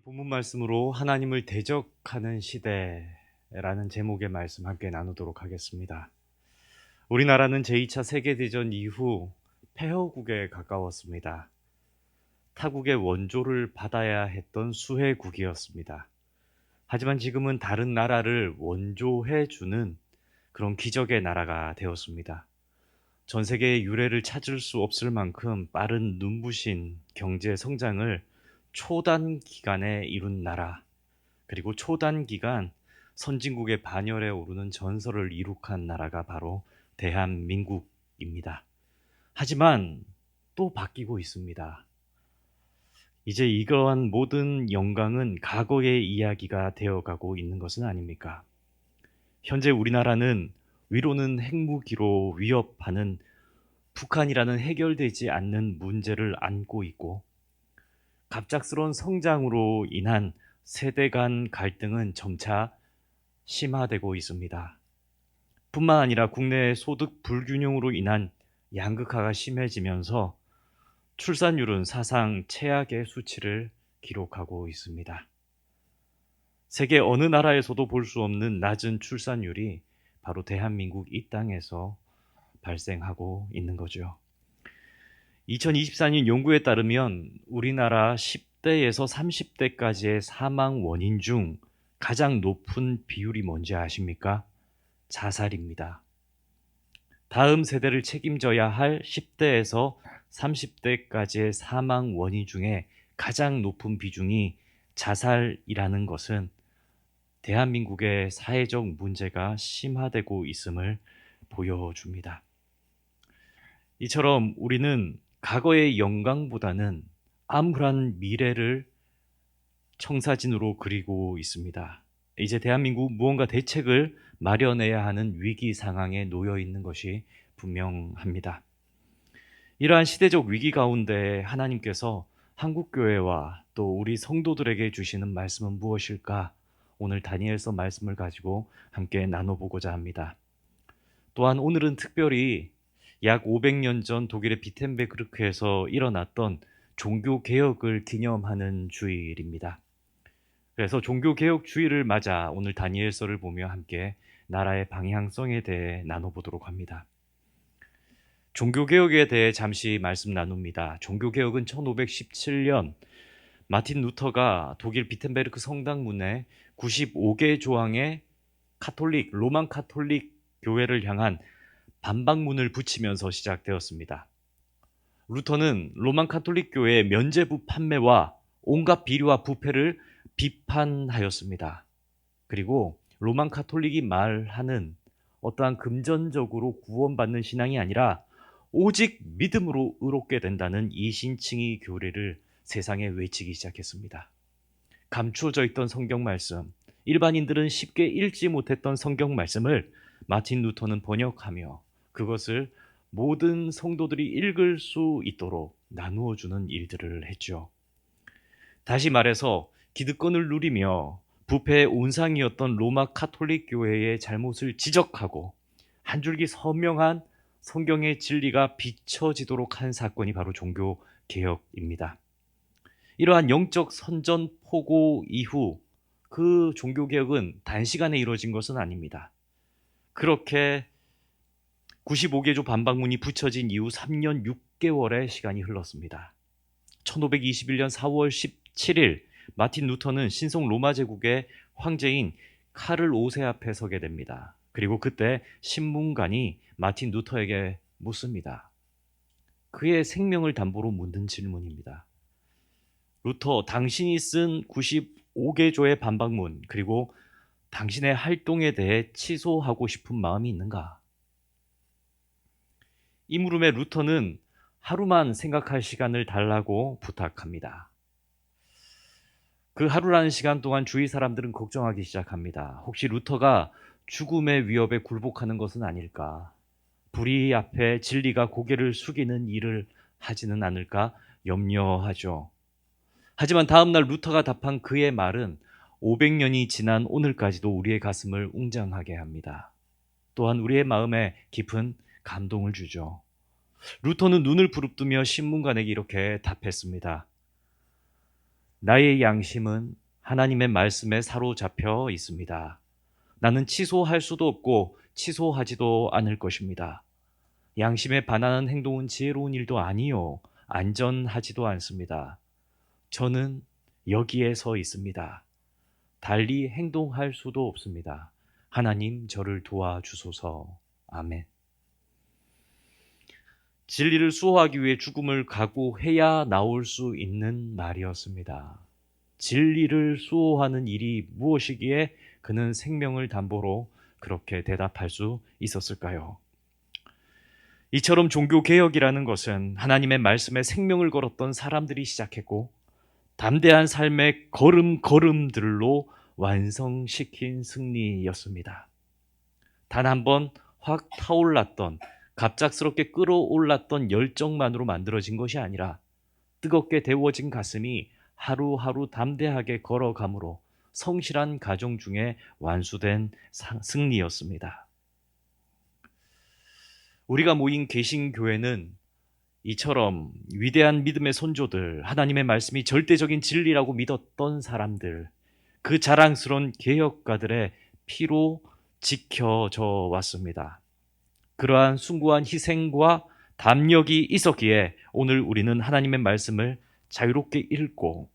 본문 말씀으로 하나님을 대적하는 시대라는 제목의 말씀 함께 나누도록 하겠습니다. 우리나라는 제2차 세계대전 이후 폐허국에 가까웠습니다. 타국의 원조를 받아야 했던 수혜국이었습니다. 하지만 지금은 다른 나라를 원조해주는 그런 기적의 나라가 되었습니다. 전 세계의 유례를 찾을 수 없을 만큼 빠른 눈부신 경제 성장을 초단 기간에 이룬 나라, 그리고 초단 기간 선진국의 반열에 오르는 전설을 이룩한 나라가 바로 대한민국입니다. 하지만 또 바뀌고 있습니다. 이제 이러한 모든 영광은 과거의 이야기가 되어가고 있는 것은 아닙니까? 현재 우리나라는 위로는 핵무기로 위협하는 북한이라는 해결되지 않는 문제를 안고 있고, 갑작스러운 성장으로 인한 세대 간 갈등은 점차 심화되고 있습니다. 뿐만 아니라 국내 소득 불균형으로 인한 양극화가 심해지면서 출산율은 사상 최악의 수치를 기록하고 있습니다. 세계 어느 나라에서도 볼 수 없는 낮은 출산율이 바로 대한민국 이 땅에서 발생하고 있는 거죠. 2024년 연구에 따르면 우리나라 10대에서 30대까지의 사망 원인 중 가장 높은 비율이 뭔지 아십니까? 자살입니다. 다음 세대를 책임져야 할 10대에서 30대까지의 사망 원인 중에 가장 높은 비중이 자살이라는 것은 대한민국의 사회적 문제가 심화되고 있음을 보여줍니다. 이처럼 우리는 과거의 영광보다는 암울한 미래를 청사진으로 그리고 있습니다. 이제 대한민국 무언가 대책을 마련해야 하는 위기 상황에 놓여 있는 것이 분명합니다. 이러한 시대적 위기 가운데 하나님께서 한국교회와 또 우리 성도들에게 주시는 말씀은 무엇일까? 오늘 다니엘서 말씀을 가지고 함께 나눠보고자 합니다. 또한 오늘은 특별히 약 500년 전 독일의 비텐베르크에서 일어났던 종교개혁을 기념하는 주일입니다. 그래서 종교개혁 주일을 맞아 오늘 다니엘서를 보며 함께 나라의 방향성에 대해 나눠보도록 합니다. 종교개혁에 대해 잠시 말씀 나눕니다. 종교개혁은 1517년 마틴 루터가 독일 비텐베르크 성당문에 95개 조항의 로만 카톨릭 교회를 향한 반박문을 붙이면서 시작되었습니다. 루터는 로만 카톨릭 교회의 면죄부 판매와 온갖 비리와 부패를 비판하였습니다. 그리고 로만 카톨릭이 말하는 어떠한 금전적으로 구원받는 신앙이 아니라 오직 믿음으로 의롭게 된다는 이신칭의 교리를 세상에 외치기 시작했습니다. 감추어져 있던 성경 말씀, 일반인들은 쉽게 읽지 못했던 성경 말씀을 마틴 루터는 번역하며 그것을 모든 성도들이 읽을 수 있도록 나누어 주는 일들을 했죠. 다시 말해서 기득권을 누리며 부패의 온상이었던 로마 카톨릭 교회의 잘못을 지적하고 한 줄기 선명한 성경의 진리가 비춰지도록 한 사건이 바로 종교 개혁입니다. 이러한 영적 선전포고 이후 그 종교 개혁은 단시간에 이루어진 것은 아닙니다. 그렇게 95개조 반박문이 붙여진 이후 3년 6개월의 시간이 흘렀습니다. 1521년 4월 17일 마틴 루터는 신성 로마 제국의 황제인 카를 5세 앞에 서게 됩니다. 그리고 그때 신문관이 마틴 루터에게 묻습니다. 그의 생명을 담보로 묻는 질문입니다. 루터, 당신이 쓴 95개조의 반박문, 그리고 당신의 활동에 대해 취소하고 싶은 마음이 있는가? 이 물음에 루터는 하루만 생각할 시간을 달라고 부탁합니다. 그 하루라는 시간 동안 주위 사람들은 걱정하기 시작합니다. 혹시 루터가 죽음의 위협에 굴복하는 것은 아닐까? 불의 앞에 진리가 고개를 숙이는 일을 하지는 않을까 염려하죠. 하지만 다음날 루터가 답한 그의 말은 500년이 지난 오늘까지도 우리의 가슴을 웅장하게 합니다. 또한 우리의 마음에 깊은 감동을 주죠. 루터는 눈을 부릅뜨며 신문관에게 이렇게 답했습니다. 나의 양심은 하나님의 말씀에 사로잡혀 있습니다. 나는 취소할 수도 없고 취소하지도 않을 것입니다. 양심에 반하는 행동은 지혜로운 일도 아니요, 안전하지도 않습니다. 저는 여기에 서 있습니다. 달리 행동할 수도 없습니다. 하나님, 저를 도와주소서. 아멘. 진리를 수호하기 위해 죽음을 각오해야 나올 수 있는 말이었습니다. 진리를 수호하는 일이 무엇이기에 그는 생명을 담보로 그렇게 대답할 수 있었을까요? 이처럼 종교개혁이라는 것은 하나님의 말씀에 생명을 걸었던 사람들이 시작했고, 담대한 삶의 걸음걸음들로 완성시킨 승리였습니다. 단 한 번 확 타올랐던, 갑작스럽게 끌어올랐던 열정만으로 만들어진 것이 아니라 뜨겁게 데워진 가슴이 하루하루 담대하게 걸어감으로 성실한 가정 중에 완수된 승리였습니다. 우리가 모인 개신교회는 이처럼 위대한 믿음의 선조들, 하나님의 말씀이 절대적인 진리라고 믿었던 사람들, 그 자랑스러운 개혁가들의 피로 지켜져 왔습니다. 그러한 숭고한 희생과 담력이 있었기에 오늘 우리는 하나님의 말씀을 자유롭게 읽고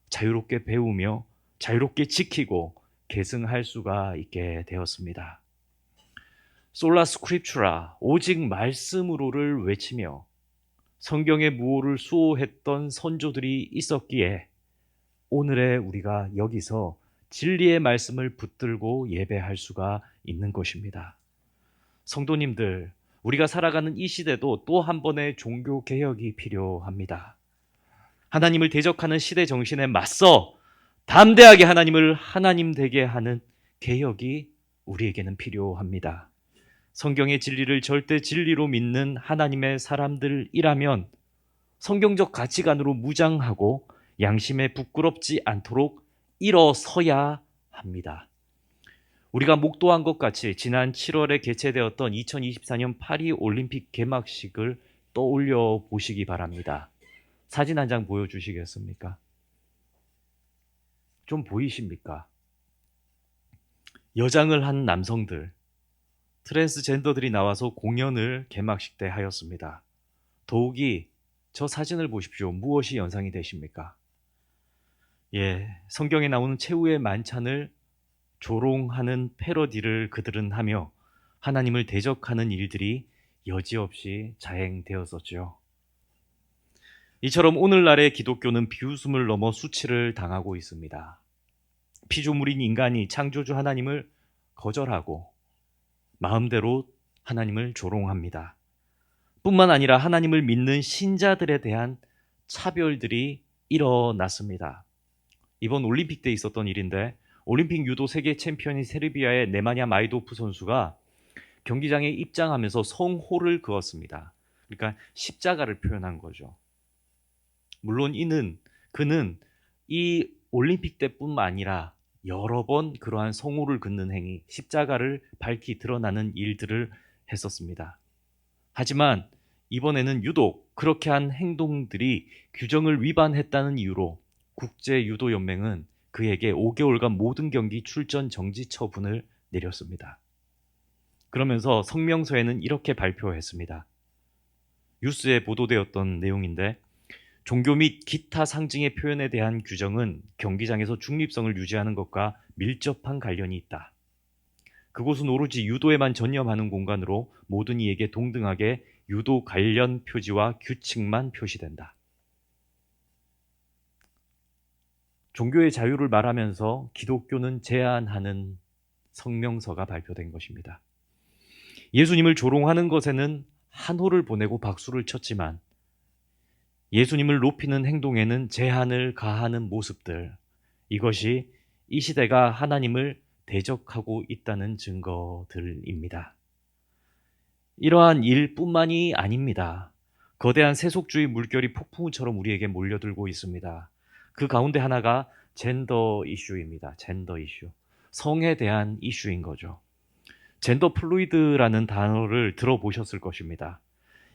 자유롭게 배우며 자유롭게 지키고 계승할 수가 있게 되었습니다. 솔라 스크립추라, 오직 말씀으로를 외치며 성경의 무오를 수호했던 선조들이 있었기에 오늘의 우리가 여기서 진리의 말씀을 붙들고 예배할 수가 있는 것입니다. 성도님들, 우리가 살아가는 이 시대도 또 한 번의 종교 개혁이 필요합니다. 하나님을 대적하는 시대 정신에 맞서 담대하게 하나님을 하나님 되게 하는 개혁이 우리에게는 필요합니다. 성경의 진리를 절대 진리로 믿는 하나님의 사람들이라면 성경적 가치관으로 무장하고 양심에 부끄럽지 않도록 일어서야 합니다. 우리가 목도한 것 같이 지난 7월에 개최되었던 2024년 파리 올림픽 개막식을 떠올려 보시기 바랍니다. 사진 한 장 보여주시겠습니까? 좀 보이십니까? 여장을 한 남성들, 트랜스젠더들이 나와서 공연을 개막식 때 하였습니다. 더욱이 저 사진을 보십시오. 무엇이 연상이 되십니까? 성경에 나오는 최후의 만찬을 조롱하는 패러디를 그들은 하며 하나님을 대적하는 일들이 여지없이 자행되었었죠. 이처럼 오늘날의 기독교는 비웃음을 넘어 수치를 당하고 있습니다. 피조물인 인간이 창조주 하나님을 거절하고 마음대로 하나님을 조롱합니다. 뿐만 아니라 하나님을 믿는 신자들에 대한 차별들이 일어났습니다. 이번 올림픽 때 있었던 일인데, 올림픽 유도 세계 챔피언인 세르비아의 네마냐 마이도프 선수가 경기장에 입장하면서 성호를 그었습니다. 그러니까 십자가를 표현한 거죠. 물론 그는 이 올림픽 때뿐만 아니라 여러 번 그러한 성호를 긋는 행위, 십자가를 밝히 드러나는 일들을 했었습니다. 하지만 이번에는 유독 그렇게 한 행동들이 규정을 위반했다는 이유로 국제유도연맹은 그에게 5개월간 모든 경기 출전 정지 처분을 내렸습니다. 그러면서 성명서에는 이렇게 발표했습니다. 뉴스에 보도되었던 내용인데, 종교 및 기타 상징의 표현에 대한 규정은 경기장에서 중립성을 유지하는 것과 밀접한 관련이 있다. 그곳은 오로지 유도에만 전념하는 공간으로 모든 이에게 동등하게 유도 관련 표지와 규칙만 표시된다. 종교의 자유를 말하면서 기독교는 제한하는 성명서가 발표된 것입니다. 예수님을 조롱하는 것에는 한호를 보내고 박수를 쳤지만 예수님을 높이는 행동에는 제한을 가하는 모습들, 이것이 이 시대가 하나님을 대적하고 있다는 증거들입니다. 이러한 일뿐만이 아닙니다. 거대한 세속주의 물결이 폭풍우처럼 우리에게 몰려들고 있습니다. 그 가운데 하나가 젠더 이슈입니다. 젠더 이슈. 성에 대한 이슈인 거죠. 젠더 플루이드라는 단어를 들어보셨을 것입니다.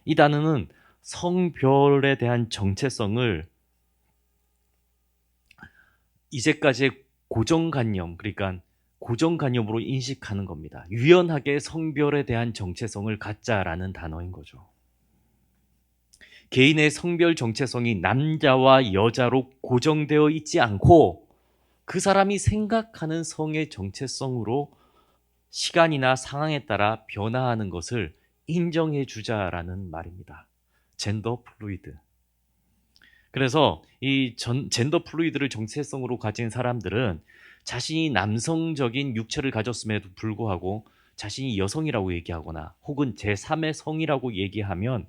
이 단어는 성별에 대한 정체성을 이제까지의 고정관념, 그러니까 고정관념으로 인식하는 겁니다. 유연하게 성별에 대한 정체성을 갖자라는 단어인 거죠. 개인의 성별 정체성이 남자와 여자로 고정되어 있지 않고 그 사람이 생각하는 성의 정체성으로 시간이나 상황에 따라 변화하는 것을 인정해 주자라는 말입니다. 젠더 플루이드. 그래서 이 젠더 플루이드를 정체성으로 가진 사람들은 자신이 남성적인 육체를 가졌음에도 불구하고 자신이 여성이라고 얘기하거나 혹은 제3의 성이라고 얘기하면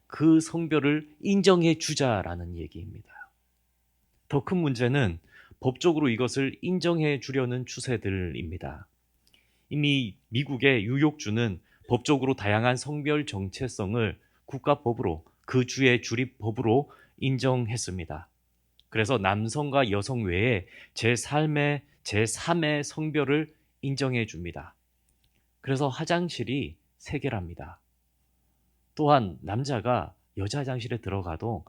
그 성별을 인정해 주자라는 얘기입니다. 더 큰 문제는 법적으로 이것을 인정해 주려는 추세들입니다. 이미 미국의 뉴욕주는 법적으로 다양한 성별 정체성을 국가법으로 그 주의 주립법으로 인정했습니다. 그래서 남성과 여성 외에 제3의 성별을 인정해 줍니다. 그래서 화장실이 3개랍니다. 또한 남자가 여자 화장실에 들어가도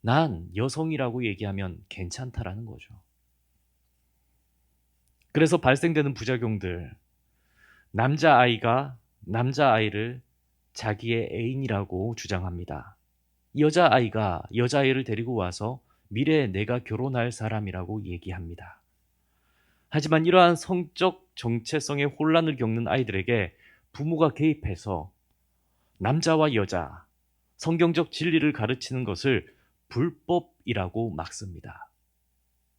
난 여성이라고 얘기하면 괜찮다라는 거죠. 그래서 발생되는 부작용들, 남자아이를 자기의 애인이라고 주장합니다. 여자아이가 여자아이를 데리고 와서 미래에 내가 결혼할 사람이라고 얘기합니다. 하지만 이러한 성적 정체성의 혼란을 겪는 아이들에게 부모가 개입해서 남자와 여자, 성경적 진리를 가르치는 것을 불법이라고 막습니다.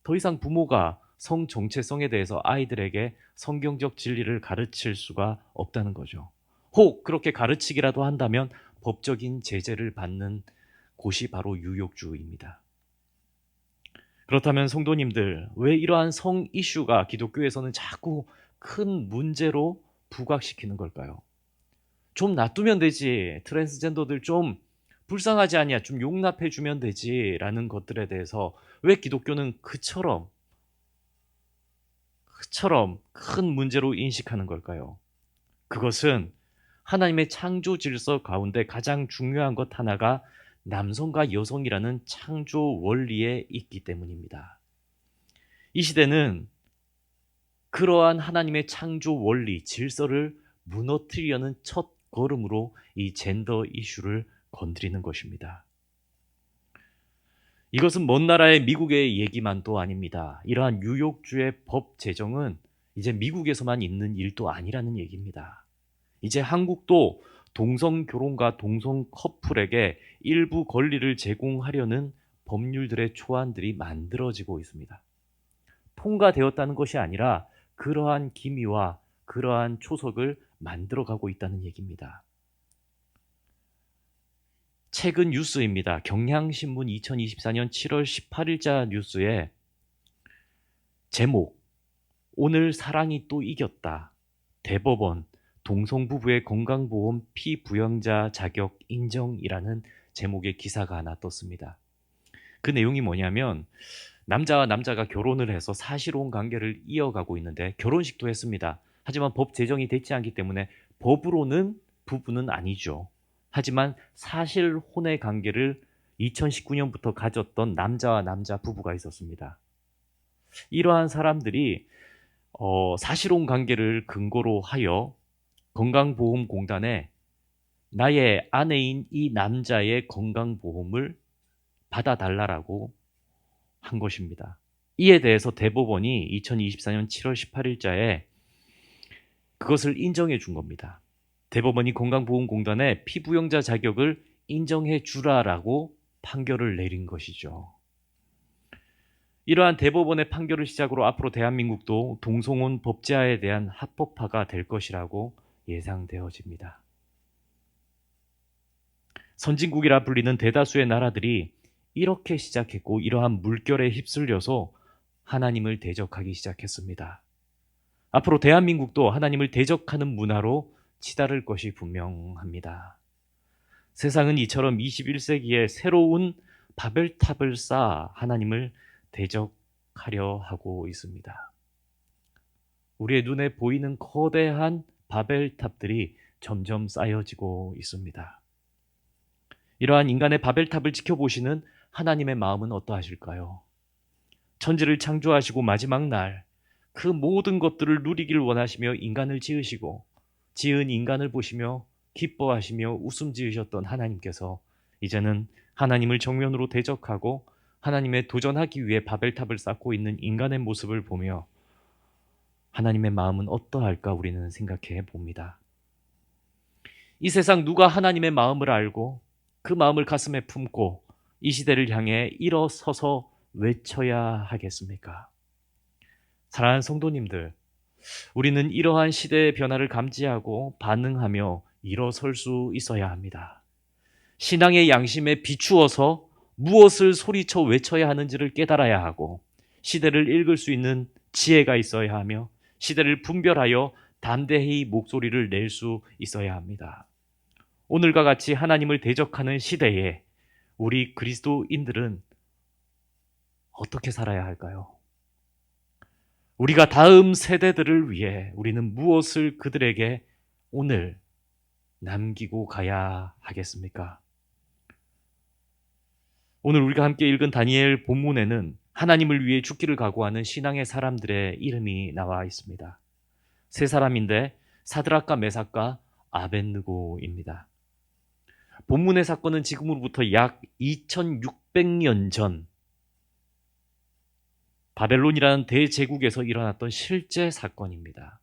더 이상 부모가 성 정체성에 대해서 아이들에게 성경적 진리를 가르칠 수가 없다는 거죠. 혹 그렇게 가르치기라도 한다면 법적인 제재를 받는 곳이 바로 뉴욕주입니다. 그렇다면 성도님들, 왜 이러한 성 이슈가 기독교에서는 자꾸 큰 문제로 부각시키는 걸까요? 좀 놔두면 되지. 트랜스젠더들 좀 불쌍하지 않냐. 좀 용납해 주면 되지. 라는 것들에 대해서 왜 기독교는 그처럼 큰 문제로 인식하는 걸까요? 그것은 하나님의 창조 질서 가운데 가장 중요한 것 하나가 남성과 여성이라는 창조 원리에 있기 때문입니다. 이 시대는 그러한 하나님의 창조 원리, 질서를 무너뜨리려는 첫 걸음으로 이 젠더 이슈를 건드리는 것입니다. 이것은 먼 나라의 미국의 얘기만도 아닙니다. 이러한 뉴욕주의 법 제정은 이제 미국에서만 있는 일도 아니라는 얘기입니다. 이제 한국도 동성 결혼과 동성 커플에게 일부 권리를 제공하려는 법률들의 초안들이 만들어지고 있습니다. 통과되었다는 것이 아니라 그러한 기미와 그러한 초석을 만들어가고 있다는 얘기입니다. 최근 뉴스입니다. 경향신문 2024년 7월 18일자 뉴스에 제목, 오늘 사랑이 또 이겼다. 대법원 동성부부의 건강보험 피부양자 자격 인정이라는 제목의 기사가 하나 떴습니다. 그 내용이 뭐냐면 남자와 남자가 결혼을 해서 사실혼 관계를 이어가고 있는데 결혼식도 했습니다. 하지만 법 제정이 되지 않기 때문에 법으로는 부부는 아니죠. 하지만 사실혼의 관계를 2019년부터 가졌던 남자와 남자 부부가 있었습니다. 이러한 사람들이 사실혼 관계를 근거로 하여 건강보험공단에 나의 아내인 이 남자의 건강보험을 받아달라고 한 것입니다. 이에 대해서 대법원이 2024년 7월 18일자에 그것을 인정해 준 겁니다. 대법원이 건강보험공단에 피부용자 자격을 인정해 주라라고 판결을 내린 것이죠. 이러한 대법원의 판결을 시작으로 앞으로 대한민국도 동성혼 법제화에 대한 합법화가 될 것이라고 예상되어집니다. 선진국이라 불리는 대다수의 나라들이 이렇게 시작했고 이러한 물결에 휩쓸려서 하나님을 대적하기 시작했습니다. 앞으로 대한민국도 하나님을 대적하는 문화로 치달을 것이 분명합니다. 세상은 이처럼 21세기에 새로운 바벨탑을 쌓아 하나님을 대적하려 하고 있습니다. 우리의 눈에 보이는 거대한 바벨탑들이 점점 쌓여지고 있습니다. 이러한 인간의 바벨탑을 지켜보시는 하나님의 마음은 어떠하실까요? 천지를 창조하시고 마지막 날 그 모든 것들을 누리길 원하시며 인간을 지으시고 지은 인간을 보시며 기뻐하시며 웃음 지으셨던 하나님께서 이제는 하나님을 정면으로 대적하고 하나님에 도전하기 위해 바벨탑을 쌓고 있는 인간의 모습을 보며 하나님의 마음은 어떠할까 우리는 생각해 봅니다. 이 세상 누가 하나님의 마음을 알고 그 마음을 가슴에 품고 이 시대를 향해 일어서서 외쳐야 하겠습니까? 사랑하는 성도님들, 우리는 이러한 시대의 변화를 감지하고 반응하며 일어설 수 있어야 합니다. 신앙의 양심에 비추어서 무엇을 소리쳐 외쳐야 하는지를 깨달아야 하고 시대를 읽을 수 있는 지혜가 있어야 하며 시대를 분별하여 담대히 목소리를 낼 수 있어야 합니다. 오늘과 같이 하나님을 대적하는 시대에 우리 그리스도인들은 어떻게 살아야 할까요? 우리가 다음 세대들을 위해 우리는 무엇을 그들에게 오늘 남기고 가야 하겠습니까? 오늘 우리가 함께 읽은 다니엘 본문에는 하나님을 위해 죽기를 각오하는 신앙의 사람들의 이름이 나와 있습니다. 세 사람인데 사드락과 메삭과 아벳느고입니다. 본문의 사건은 지금으로부터 약 2600년 전 바벨론이라는 대제국에서 일어났던 실제 사건입니다.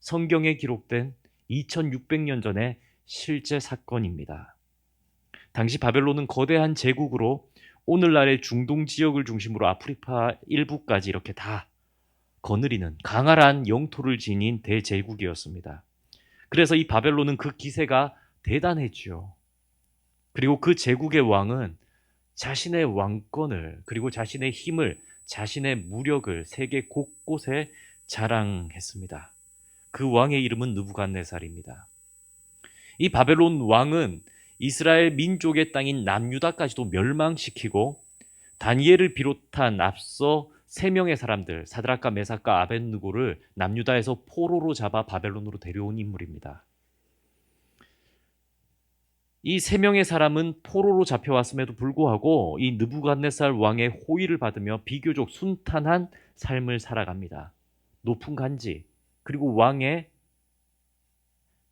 성경에 기록된 2600년 전의 실제 사건입니다. 당시 바벨론은 거대한 제국으로 오늘날의 중동 지역을 중심으로 아프리카 일부까지 이렇게 다 거느리는 강활한 영토를 지닌 대제국이었습니다. 그래서 이 바벨론은 그 기세가 대단했죠. 그리고 그 제국의 왕은 자신의 왕권을 그리고 자신의 힘을 자신의 무력을 세계 곳곳에 자랑했습니다. 그 왕의 이름은 느부갓네살입니다. 이 바벨론 왕은 이스라엘 민족의 땅인 남유다까지도 멸망시키고 다니엘을 비롯한 앞서 3명의 사람들 사드락과 메삭과 아벳느고를 남유다에서 포로로 잡아 바벨론으로 데려온 인물입니다. 이 3명의 사람은 포로로 잡혀왔음에도 불구하고 이 느부갓네살 왕의 호의를 받으며 비교적 순탄한 삶을 살아갑니다. 높은 간지 그리고 왕의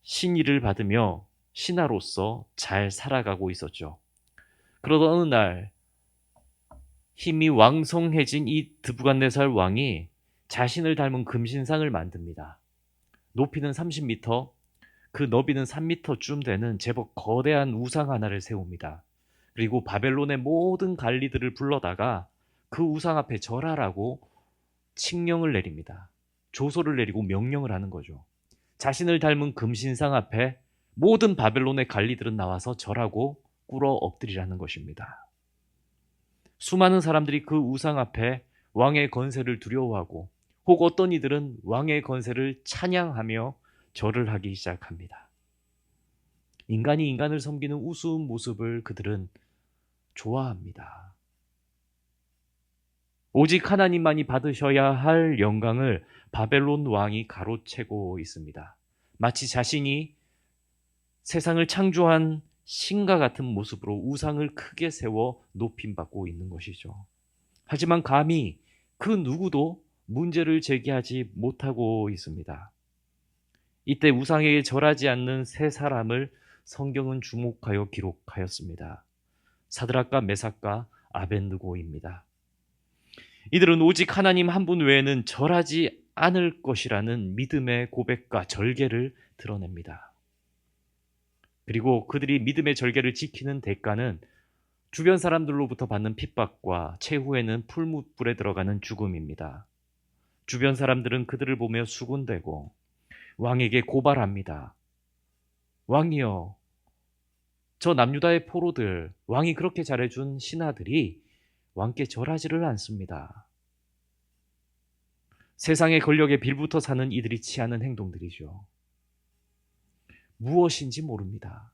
신의를 받으며 신하로서 잘 살아가고 있었죠. 그러던 어느 날 힘이 왕성해진 이 느부갓네살 왕이 자신을 닮은 금신상을 만듭니다. 높이는 30m, 그 너비는 3m쯤 되는 제법 거대한 우상 하나를 세웁니다. 그리고 바벨론의 모든 관리들을 불러다가 그 우상 앞에 절하라고 칙령을 내립니다. 조소를 내리고 명령을 하는 거죠. 자신을 닮은 금신상 앞에 모든 바벨론의 관리들은 나와서 절하고 꿇어 엎드리라는 것입니다. 수많은 사람들이 그 우상 앞에 왕의 건세를 두려워하고 혹 어떤 이들은 왕의 건세를 찬양하며 절을 하기 시작합니다. 인간이 인간을 섬기는 우스운 모습을 그들은 좋아합니다. 오직 하나님만이 받으셔야 할 영광을 바벨론 왕이 가로채고 있습니다. 마치 자신이 세상을 창조한 신과 같은 모습으로 우상을 크게 세워 높임받고 있는 것이죠. 하지만 감히 그 누구도 문제를 제기하지 못하고 있습니다. 이때 우상에게 절하지 않는 세 사람을 성경은 주목하여 기록하였습니다. 사드락과 메삭과 아벳느고입니다. 이들은 오직 하나님 한 분 외에는 절하지 않을 것이라는 믿음의 고백과 절개를 드러냅니다. 그리고 그들이 믿음의 절개를 지키는 대가는 주변 사람들로부터 받는 핍박과 최후에는 풀무불에 들어가는 죽음입니다. 주변 사람들은 그들을 보며 수군대고 왕에게 고발합니다. 왕이여, 저 남유다의 포로들, 왕이 그렇게 잘해준 신하들이 왕께 절하지를 않습니다. 세상의 권력에 빌붙어 사는 이들이 취하는 행동들이죠. 무엇인지 모릅니다.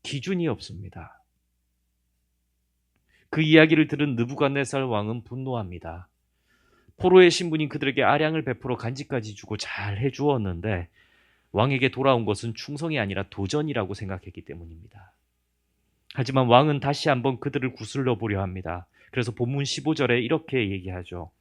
기준이 없습니다. 그 이야기를 들은 느부갓네살 왕은 분노합니다. 포로의 신분인 그들에게 아량을 베풀어 간지까지 주고 잘 해주었는데 왕에게 돌아온 것은 충성이 아니라 도전이라고 생각했기 때문입니다. 하지만 왕은 다시 한번 그들을 구슬러 보려 합니다. 그래서 본문 15절에 이렇게 얘기하죠.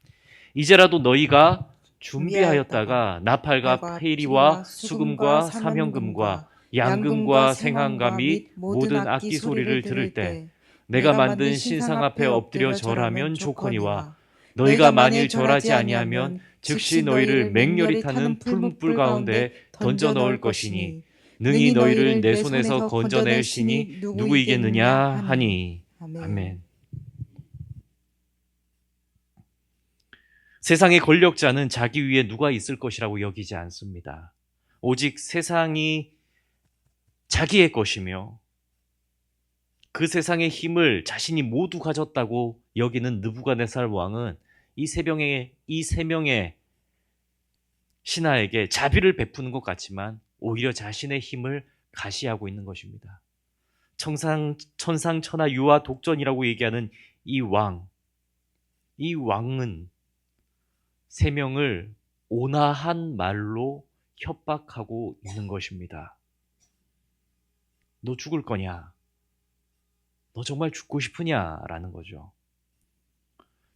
이제라도 너희가 준비하였다가 나팔과 페리와 수금과 사명금과 양금과 생황과 및 모든 악기 소리를 들을 때 내가 만든 신상 앞에 엎드려 절하면 좋거니와 너희가 만일 절하지 아니하면 즉시 너희를 맹렬히 타는 풀무불 가운데 던져 넣을 것이니 능히 너희를 내 손에서 건져낼 신이 누구이겠느냐 하니. 아멘. 세상의 권력자는 자기 위에 누가 있을 것이라고 여기지 않습니다. 오직 세상이 자기의 것이며 그 세상의 힘을 자신이 모두 가졌다고 여기는 느부갓네살 왕은 이 세 명의 신하에게 자비를 베푸는 것 같지만 오히려 자신의 힘을 가시하고 있는 것입니다. 천상천하 유아 독전이라고 얘기하는 이 왕은 세 명을 온화한 말로 협박하고 있는 것입니다. 너 죽을 거냐? 너 정말 죽고 싶으냐? 라는 거죠.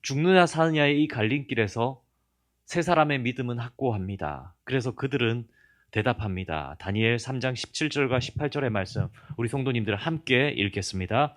죽느냐 사느냐의 이 갈림길에서 세 사람의 믿음은 확고합니다. 그래서 그들은 대답합니다. 다니엘 3장 17절과 18절의 말씀 우리 성도님들 함께 읽겠습니다.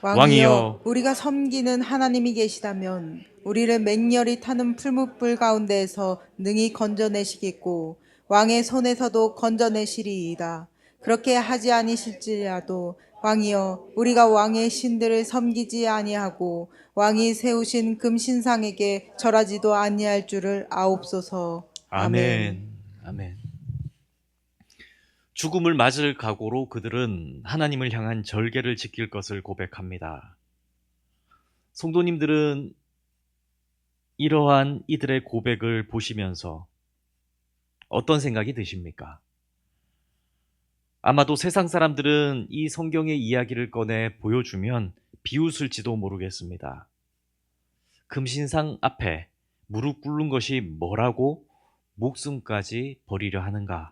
왕이여, 우리가 섬기는 하나님이 계시다면 우리를 맹렬히 타는 풀무불 가운데에서 능히 건져내시겠고 왕의 손에서도 건져내시리이다. 그렇게 하지 아니실지라도 왕이여, 우리가 왕의 신들을 섬기지 아니하고 왕이 세우신 금신상에게 절하지도 아니할 줄을 아옵소서. 아멘. 아멘. 죽음을 맞을 각오로 그들은 하나님을 향한 절개를 지킬 것을 고백합니다. 성도님들은 이러한 이들의 고백을 보시면서 어떤 생각이 드십니까? 아마도 세상 사람들은 이 성경의 이야기를 꺼내 보여주면 비웃을지도 모르겠습니다. 금신상 앞에 무릎 꿇는 것이 뭐라고 목숨까지 버리려 하는가?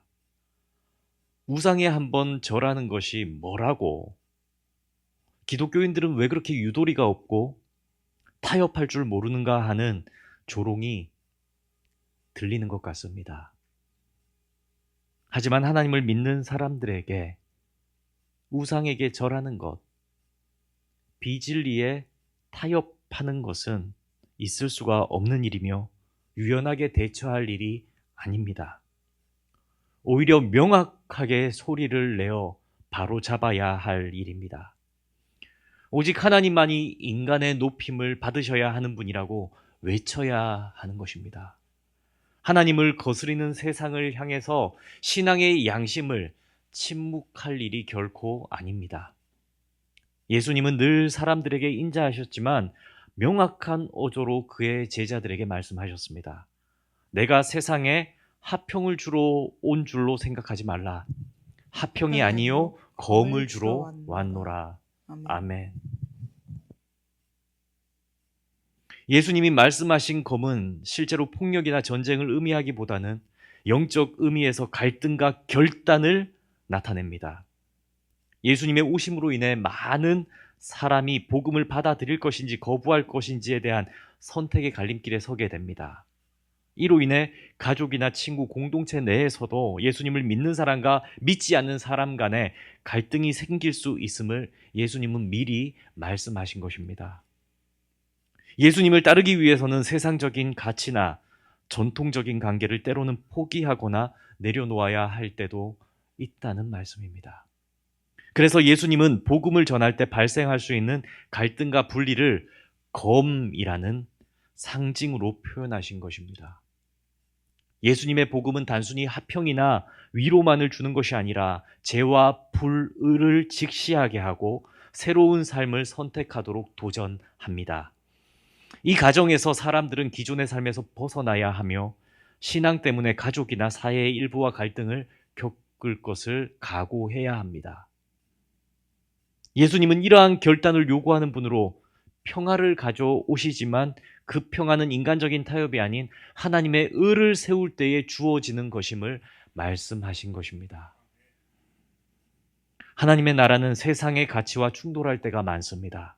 우상에 한번 절하는 것이 뭐라고? 기독교인들은 왜 그렇게 유도리가 없고 타협할 줄 모르는가 하는 조롱이 들리는 것 같습니다. 하지만 하나님을 믿는 사람들에게 우상에게 절하는 것, 비진리에 타협하는 것은 있을 수가 없는 일이며 유연하게 대처할 일이 아닙니다. 오히려 명확하게 소리를 내어 바로 잡아야 할 일입니다. 오직 하나님만이 인간의 높임을 받으셔야 하는 분이라고 외쳐야 하는 것입니다. 하나님을 거스리는 세상을 향해서 신앙의 양심을 침묵할 일이 결코 아닙니다. 예수님은 늘 사람들에게 인자하셨지만 명확한 어조로 그의 제자들에게 말씀하셨습니다. 내가 세상에 하평을 주러 온 줄로 생각하지 말라. 하평이 아니요 검을 주러 왔노라. 아멘. 예수님이 말씀하신 검은 실제로 폭력이나 전쟁을 의미하기보다는 영적 의미에서 갈등과 결단을 나타냅니다. 예수님의 오심으로 인해 많은 사람이 복음을 받아들일 것인지 거부할 것인지에 대한 선택의 갈림길에 서게 됩니다. 이로 인해 가족이나 친구, 공동체 내에서도 예수님을 믿는 사람과 믿지 않는 사람 간에 갈등이 생길 수 있음을 예수님은 미리 말씀하신 것입니다. 예수님을 따르기 위해서는 세상적인 가치나 전통적인 관계를 때로는 포기하거나 내려놓아야 할 때도 있다는 말씀입니다. 그래서 예수님은 복음을 전할 때 발생할 수 있는 갈등과 분리를 검이라는 상징으로 표현하신 것입니다. 예수님의 복음은 단순히 하평이나 위로만을 주는 것이 아니라 죄와 불의를 직시하게 하고 새로운 삶을 선택하도록 도전합니다. 이 과정에서 사람들은 기존의 삶에서 벗어나야 하며 신앙 때문에 가족이나 사회의 일부와 갈등을 겪을 것을 각오해야 합니다. 예수님은 이러한 결단을 요구하는 분으로 평화를 가져오시지만 그 평화는 인간적인 타협이 아닌 하나님의 의를 세울 때에 주어지는 것임을 말씀하신 것입니다. 하나님의 나라는 세상의 가치와 충돌할 때가 많습니다.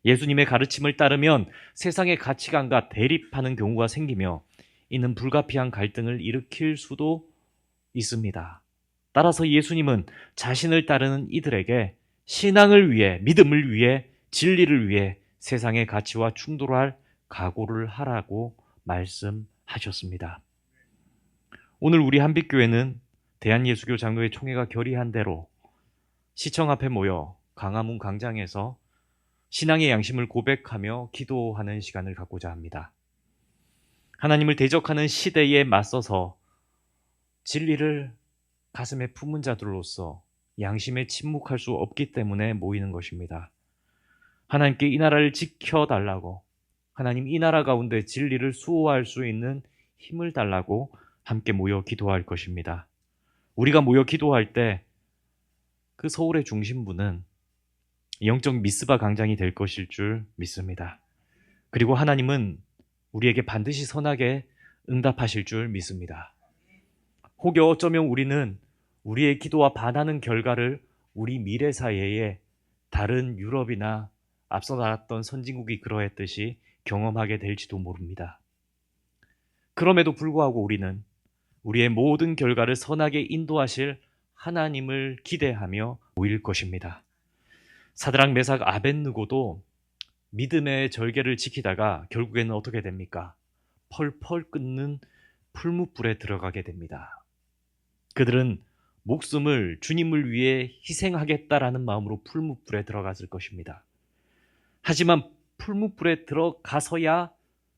예수님의 가르침을 따르면 세상의 가치관과 대립하는 경우가 생기며 이는 불가피한 갈등을 일으킬 수도 있습니다. 따라서 예수님은 자신을 따르는 이들에게 신앙을 위해, 믿음을 위해, 진리를 위해 세상의 가치와 충돌할 각오를 하라고 말씀하셨습니다. 오늘 우리 한빛교회는 대한예수교 장로회 총회가 결의한 대로 시청 앞에 모여 광화문 광장에서 신앙의 양심을 고백하며 기도하는 시간을 갖고자 합니다. 하나님을 대적하는 시대에 맞서서 진리를 가슴에 품은 자들로서 양심에 침묵할 수 없기 때문에 모이는 것입니다. 하나님께 이 나라를 지켜달라고, 하나님 이 나라 가운데 진리를 수호할 수 있는 힘을 달라고 함께 모여 기도할 것입니다. 우리가 모여 기도할 때 그 서울의 중심부는 영적 미스바 광장이 될 것일 줄 믿습니다. 그리고 하나님은 우리에게 반드시 선하게 응답하실 줄 믿습니다. 혹여 어쩌면 우리는 우리의 기도와 반하는 결과를 우리 미래 사회에 다른 유럽이나 앞서 나갔던 선진국이 그러했듯이 경험하게 될지도 모릅니다. 그럼에도 불구하고 우리는 우리의 모든 결과를 선하게 인도하실 하나님을 기대하며 모일 것입니다. 사드락, 메삭, 아벳느고도 믿음의 절개를 지키다가 결국에는 어떻게 됩니까? 펄펄 끓는 풀무불에 들어가게 됩니다. 그들은 목숨을 주님을 위해 희생하겠다라는 마음으로 풀무불에 들어갔을 것입니다. 하지만 풀무불에 들어가서야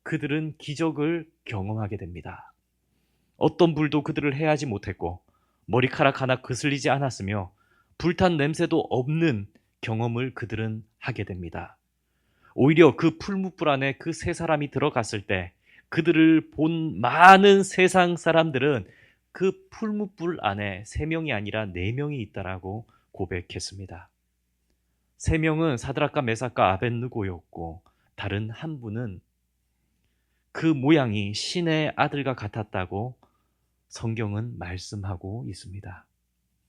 그들은 기적을 경험하게 됩니다. 어떤 불도 그들을 해하지 못했고 머리카락 하나 그슬리지 않았으며 불탄 냄새도 없는 경험을 그들은 하게 됩니다. 오히려 그 풀무불 안에 그 세 사람이 들어갔을 때 그들을 본 많은 세상 사람들은 그 풀무불 안에 3명이 아니라 4명이 있다라고 고백했습니다. 3명은 사드락과 메삭과 아벳느고였고 다른 한 분은 그 모양이 신의 아들과 같았다고 성경은 말씀하고 있습니다.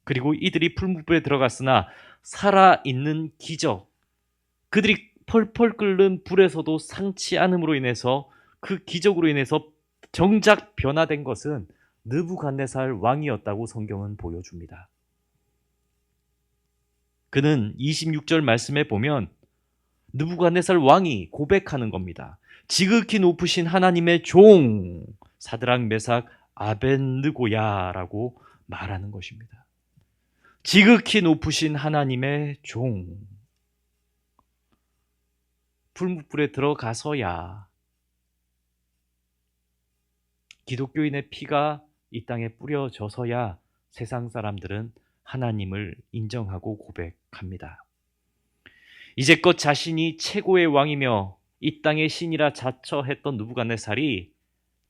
그리고 이들이 풀무불에 들어갔으나 살아있는 기적, 그들이 펄펄 끓는 불에서도 상치 않음으로 인해서 그 기적으로 인해서 정작 변화된 것은 느부갓네살 왕이었다고 성경은 보여줍니다. 그는 26절 말씀에 보면 느부갓네살 왕이 고백하는 겁니다. 지극히 높으신 하나님의 종 사드락, 메삭, 아벳느고야라고 말하는 것입니다. 지극히 높으신 하나님의 종. 풀무불에 들어가서야 기독교인의 피가 이 땅에 뿌려져서야 세상 사람들은 하나님을 인정하고 고백합니다. 이제껏 자신이 최고의 왕이며 이 땅의 신이라 자처했던 느부갓네살이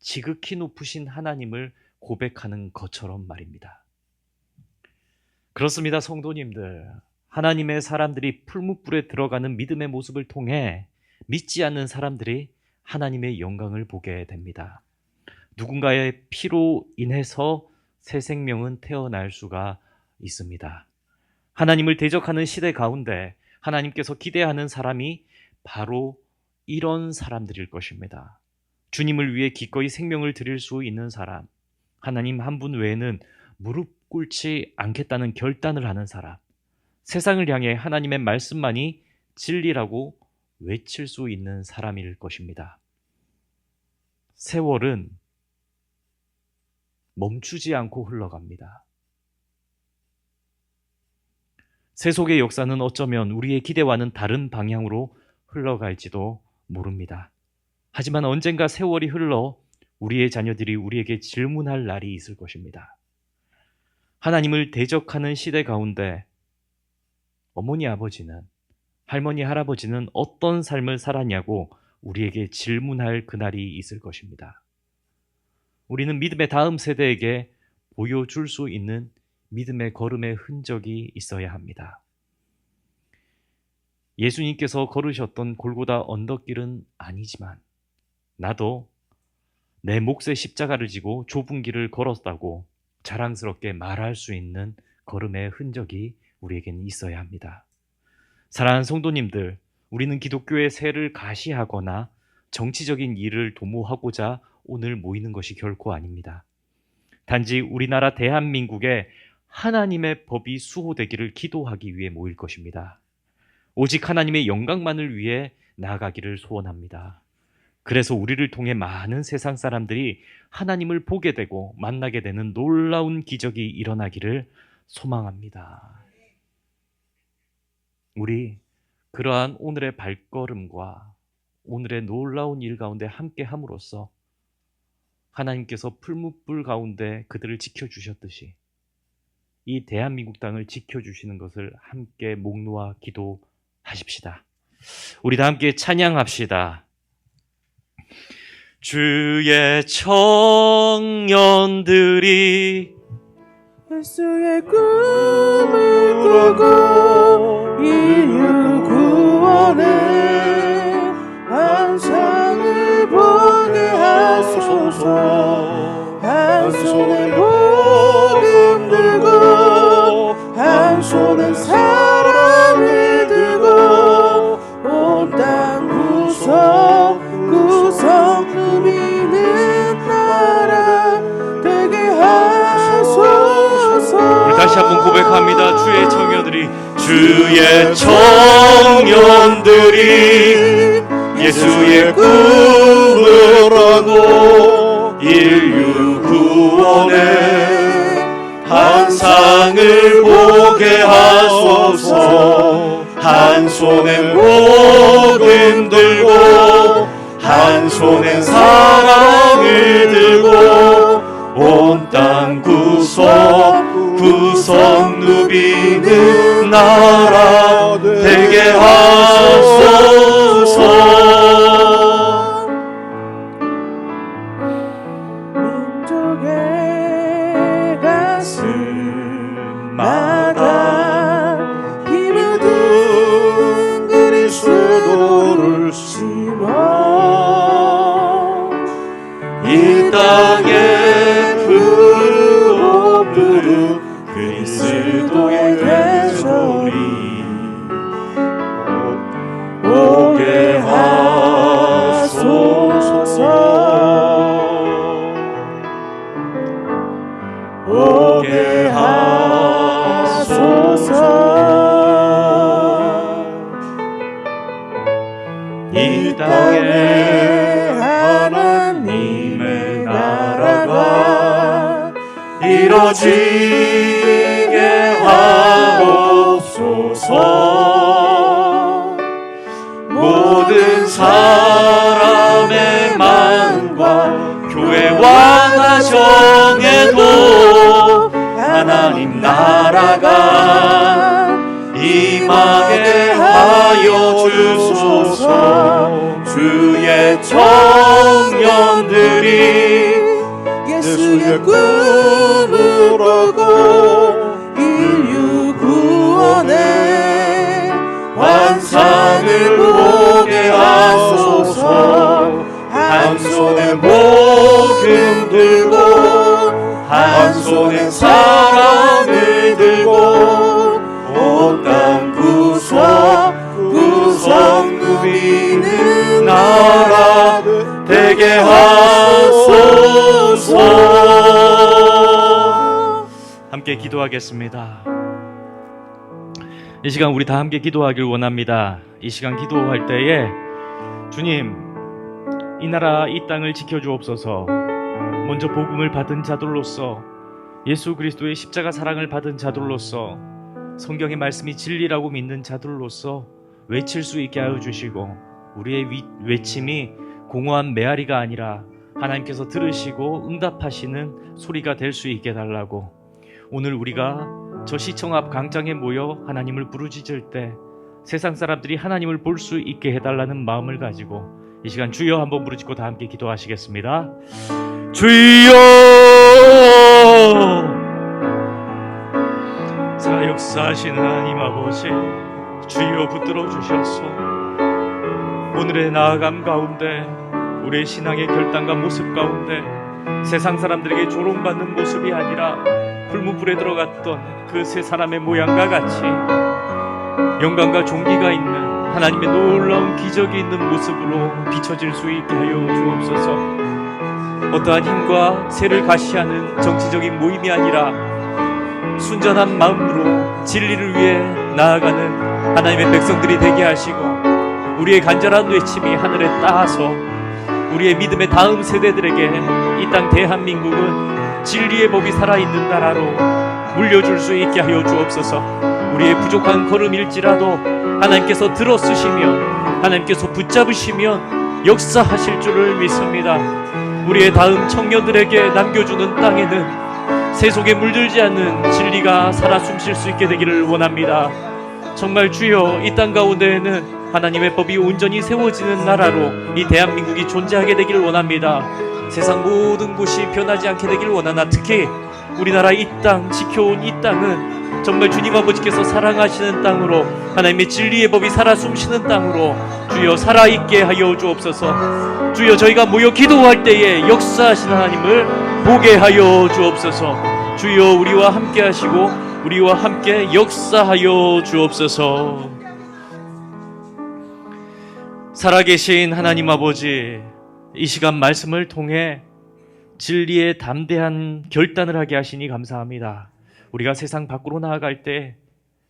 지극히 높으신 하나님을 고백하는 것처럼 말입니다. 그렇습니다, 성도님들. 하나님의 사람들이 풀무불에 들어가는 믿음의 모습을 통해 믿지 않는 사람들이 하나님의 영광을 보게 됩니다. 누군가의 피로 인해서 새 생명은 태어날 수가 있습니다. 하나님을 대적하는 시대 가운데 하나님께서 기대하는 사람이 바로 이런 사람들일 것입니다. 주님을 위해 기꺼이 생명을 드릴 수 있는 사람, 하나님 한 분 외에는 무릎 꿇지 않겠다는 결단을 하는 사람, 세상을 향해 하나님의 말씀만이 진리라고 외칠 수 있는 사람일 것입니다. 세월은 멈추지 않고 흘러갑니다. 세속의 역사는 어쩌면 우리의 기대와는 다른 방향으로 흘러갈지도 모릅니다. 하지만 언젠가 세월이 흘러 우리의 자녀들이 우리에게 질문할 날이 있을 것입니다. 하나님을 대적하는 시대 가운데 어머니, 아버지는, 할머니, 할아버지는 어떤 삶을 살았냐고 우리에게 질문할 그날이 있을 것입니다. 우리는 믿음의 다음 세대에게 보여줄 수 있는 믿음의 걸음의 흔적이 있어야 합니다. 예수님께서 걸으셨던 골고다 언덕길은 아니지만 나도 내 몫의 십자가를 지고 좁은 길을 걸었다고 자랑스럽게 말할 수 있는 걸음의 흔적이 우리에게는 있어야 합니다. 사랑하는 성도님들, 우리는 기독교의 세를 가시하거나 정치적인 일을 도모하고자 오늘 모이는 것이 결코 아닙니다. 단지 우리나라 대한민국에 하나님의 법이 수호되기를 기도하기 위해 모일 것입니다. 오직 하나님의 영광만을 위해 나아가기를 소원합니다. 그래서 우리를 통해 많은 세상 사람들이 하나님을 보게 되고 만나게 되는 놀라운 기적이 일어나기를 소망합니다. 우리 그러한 오늘의 발걸음과 오늘의 놀라운 일 가운데 함께 함으로써 하나님께서 풀무불 가운데 그들을 지켜주셨듯이 이 대한민국 땅을 지켜주시는 것을 함께 목 놓아 기도하십시다. 우리 다 함께 찬양합시다. 주의 청년들이 예수의 꿈을 꾸고 인류 구원의 환상을 보게 하소서. 한 손에 복음 들고 한 손은 사랑을 들고 온 땅 구석구석 누비는 나라 되게 하소서. 다시 한번 고백합니다. 주의 청년들이 예수의 꿈을 하고 인류 구원의 환상을 보게 하소서. 한 손엔 복음 들고 한 손엔 사랑을 들고 온 땅 구석구석 누비는 나라 되게 하소서. 민족의 가슴마다 힘을 든 그리스도를 심어 이 땅에 부르는 그리스도의 되소리 오게 하소서. 오게 하소서. 이 땅에 하나님의 나라가 이뤄지게 하옵소서. 모든 사람의 마음과 교회와 가정에도 하나님 나라가 임하게 하여 주소서. 주의 청년들이 예수의 꿈을 꾸고 인류 구원의 환상을 보게 하소서. 한 손에 복음 들고 한 손에 사랑을 들고 온 땅 구석구석 누비는 나라 되게 하소서. 함께 기도하겠습니다. 이 시간 우리 다 함께 기도하길 원합니다. 이 시간 기도할 때에 주님, 이 나라 이 땅을 지켜주옵소서. 먼저 복음을 받은 자들로서, 예수 그리스도의 십자가 사랑을 받은 자들로서, 성경의 말씀이 진리라고 믿는 자들로서 외칠 수 있게 하여 주시고, 우리의 외침이 공허한 메아리가 아니라 하나님께서 들으시고 응답하시는 소리가 될 수 있게 달라고, 오늘 우리가 저 시청 앞 광장에 모여 하나님을 부르짖을 때 세상 사람들이 하나님을 볼 수 있게 해달라는 마음을 가지고 이 시간 주여 한번 부르짖고 다 함께 기도하시겠습니다. 주여, 살아 역사하시는 하나님 아버지, 주여 붙들어 주셔서 오늘의 나아감 가운데, 우리의 신앙의 결단과 모습 가운데 세상 사람들에게 조롱받는 모습이 아니라 풀무불에 들어갔던 그 세 사람의 모양과 같이 영광과 존귀가 있는 하나님의 놀라운 기적이 있는 모습으로 비춰질 수 있게 하여 주옵소서. 어떠한 힘과 세를 가시하는 정치적인 모임이 아니라 순전한 마음으로 진리를 위해 나아가는 하나님의 백성들이 되게 하시고, 우리의 간절한 외침이 하늘에 닿아서 우리의 믿음의 다음 세대들에게 이 땅 대한민국은 진리의 법이 살아있는 나라로 물려줄 수 있게 하여 주옵소서. 우리의 부족한 걸음일지라도 하나님께서 들어쓰시면, 하나님께서 붙잡으시면 역사하실 줄을 믿습니다. 우리의 다음 청년들에게 남겨주는 땅에는 세속에 물들지 않는 진리가 살아 숨쉴 수 있게 되기를 원합니다. 정말 주여, 이 땅 가운데에는 하나님의 법이 온전히 세워지는 나라로 이 대한민국이 존재하게 되기를 원합니다. 세상 모든 곳이 변하지 않게 되기를 원하나, 특히 우리나라 이 땅, 지켜온 이 땅은 정말 주님 아버지께서 사랑하시는 땅으로, 하나님의 진리의 법이 살아 숨쉬는 땅으로 주여 살아있게 하여 주옵소서. 주여, 저희가 모여 기도할 때에 역사하신 하나님을 보게 하여 주옵소서. 주여, 우리와 함께 하시고 우리와 함께 역사하여 주옵소서. 살아계신 하나님 아버지, 이 시간 말씀을 통해 진리의 담대한 결단을 하게 하시니 감사합니다. 우리가 세상 밖으로 나아갈 때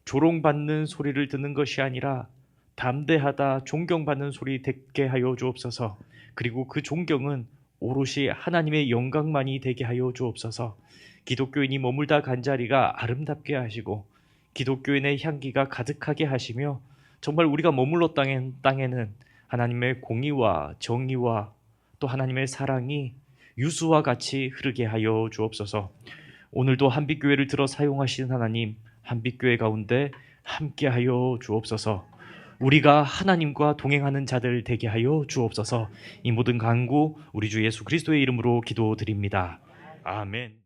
조롱받는 소리를 듣는 것이 아니라 담대하다, 존경받는 소리 듣게 하여 주옵소서. 그리고 그 존경은 오롯이 하나님의 영광만이 되게 하여 주옵소서. 기독교인이 머물다 간 자리가 아름답게 하시고 기독교인의 향기가 가득하게 하시며, 정말 우리가 머물러 땅에는 하나님의 공의와 정의와 또 하나님의 사랑이 유수와 같이 흐르게 하여 주옵소서. 오늘도 한빛교회를 들어 사용하시는 하나님, 한빛교회 가운데 함께하여 주옵소서. 우리가 하나님과 동행하는 자들 되게 하여 주옵소서. 이 모든 간구 우리 주 예수 그리스도의 이름으로 기도드립니다. 아멘.